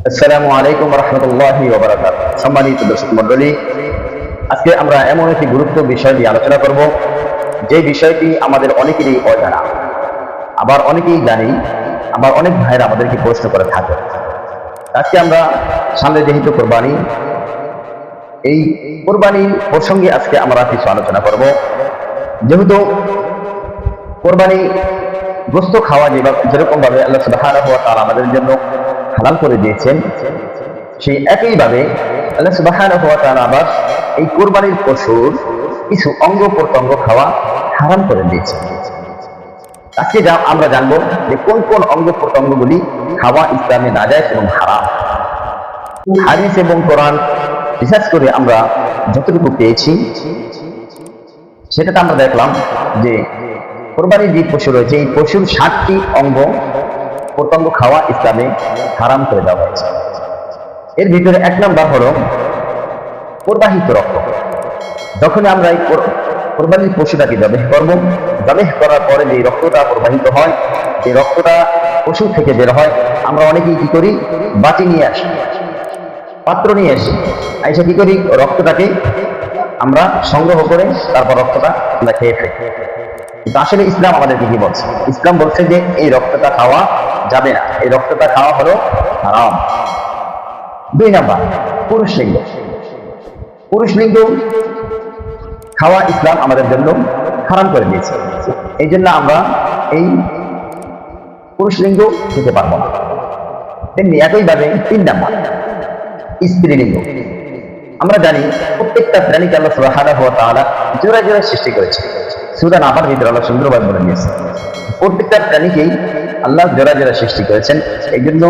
আসসালামু আলাইকুম রহমতুল্লাহি ওয়া বারাকাতুহু। সম্মানিত দর্শক মণ্ডলী, আজকে আমরা এমন একটি গুরুত্বপূর্ণ বিষয় নিয়ে আলোচনা করব, যে বিষয়টি আমাদের অনেকেরই অজানা, আবার অনেকেই জানি, আবার অনেক ভাইরা আমাদেরকে প্রশ্ন করে থাকে। আজকে আমরা সামনে যেহেতু কোরবানি, এই কোরবানির প্রসঙ্গে আজকে আমরা কিছু আলোচনা করব। যেহেতু কোরবানি গোশত খাওয়া যেরকম ভাবে আল্লাহ সুবহানাহু ওয়া তাআলা আমাদের জন্য হালাল করে দিয়েছেন, সেই একইভাবে আল্লাহ সুবহানাহু ওয়া তাআলা আবার এই কোরবানির পশুর কিছু অঙ্গ প্রত্যঙ্গ খাওয়া হারাম করে দিয়েছেন। আজকে আমরা জানবো যে কোন কোন অঙ্গ প্রত্যঙ্গগুলি খাওয়া ইসলামে নাজায়েজ এবং হারাম। হাদিস এবং কোরআন রিসার্চ করে আমরা যতটুকু পেয়েছি সেটাতে আমরা দেখলাম যে কোরবানির যে পশু রয়েছে, এই পশুর 7টি অঙ্গ প্রত্যঙ্গ খাওয়া ইসলামে হারাম করে দেওয়া হয়েছে। এর ভিতরে 1 নম্বর হলো প্রবাহিত রক্ত। যখন আমরা এই কোরবানির পশুটাকে জবেহ করব, জবেহ করার পরে যে রক্তটা প্রবাহিত হয়, যে রক্তটা পশু থেকে বের হয়, আমরা অনেকেই কি করি, বাটি নিয়ে আসি, পাত্র নিয়ে আসি, এসে কি করি, রক্তটাকে আমরা সংগ্রহ করে তারপর রক্তটা আমরা খেয়ে ফেলি। কিন্তু আসলে ইসলাম আমাদেরকে কি বলছে? ইসলাম বলছে যে এই রক্তটা খাওয়া যাবে না, এই রক্তটা খাওয়া হলো হারাম। 2 নাম্বার পুরুষ লিঙ্গ। পুরুষ লিঙ্গ খাওয়া ইসলাম আমাদের জন্য হারাম করে দিয়েছে। এই জন্য আমরা এই পুরুষ লিঙ্গ খেতে পারবো না। তেমনি একইভাবে 3 নাম্বার স্ত্রীলিঙ্গ। আমরা জানি প্রত্যেকটা প্রাণীকে আল্লাহ সুবহানাহু ওয়া তাআলা জোড়ায় জোড়ায় সৃষ্টি করেছে। সূরা নাবার ভিতরে আল্লাহ সুন্দরভাবে বলে দিয়েছে, প্রত্যেকটা প্রাণীকেই আল্লাহ জোড়ায় জোড়ায় সৃষ্টি করেছেন। এই জন্য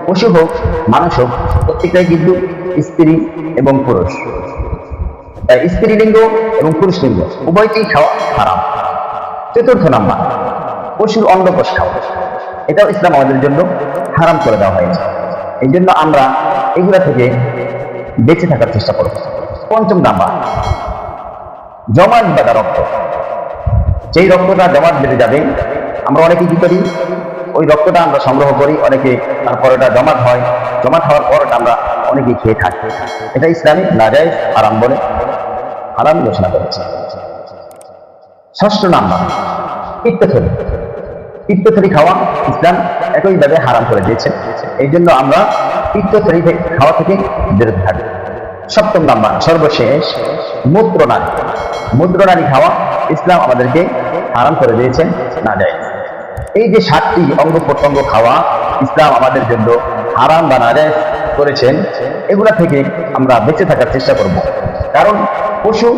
পশু হোক মানুষ হোক, প্রত্যেকটাই কিন্তু স্ত্রী এবং পুরুষ। তাই স্ত্রীলিঙ্গ এবং পুরুষ লিঙ্গ উভয়কেই খাওয়া হারাম। 4 নাম্বার পশুর অন্ডকোষ খাওয়া, এটাও ইসলাম আমাদের জন্য হারাম করে দেওয়া হয়েছে। এই জন্য আমরা এগুলা থেকে বেঁচে থাকার চেষ্টা করব। 5 নাম্বার জমাট বাঁধা রক্ত। যেই রক্তটা জমাট বেঁধে যাবে, আমরা অনেকে কি করি, ওই রক্তটা আমরা সংগ্রহ করি, অনেকে তারপর ওটা জমাট হয়, জমাট হওয়ার পর আমরা অনেকেই খেয়ে থাকি। এটা ইসলামে নাজায়েজ হারাম বলে হারাম ঘোষণা করেছে। 6 নাম্বার পিত্তথলি। পিত্তথলি খাওয়া ইসলাম একইভাবে হারাম করে দিয়েছে। এই জন্য আমরা পিত্তথলি খাওয়া থেকে বিরত থাকি। 7 নাম্বার সর্বশেষ মূত্রনালী। মূত্রনালী খাওয়া ইসলাম আমাদেরকে হারাম করে দিয়েছেন, নাজায়েজ। এই যে 7টি অঙ্গ প্রত্যঙ্গ খাওয়া ইসলাম আমাদের জন্য হারাম বা নাজায়েজ করেছেন, এগুলা থেকে আমরা বেঁচে থাকার চেষ্টা করব। কারণ পশু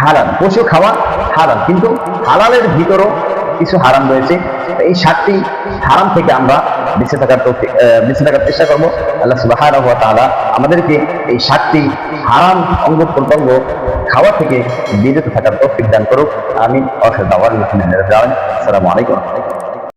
হালাল, পশু খাওয়া হালাল, কিন্তু হালালের ভিতরও কিছু হারাম রয়েছে। এই 7টি হারাম থেকে আমরা বেঁচে থাকার চেষ্টা করবো। আল্লাহ সুবহানাহু ওয়া তাআলা আমাদেরকে এই 7টি হারাম অঙ্গ প্রত্যঙ্গ খাওয়া থেকে বিরত থাকার তৌফিক দান করুক। আমিন। আসসালামু আলাইকুম।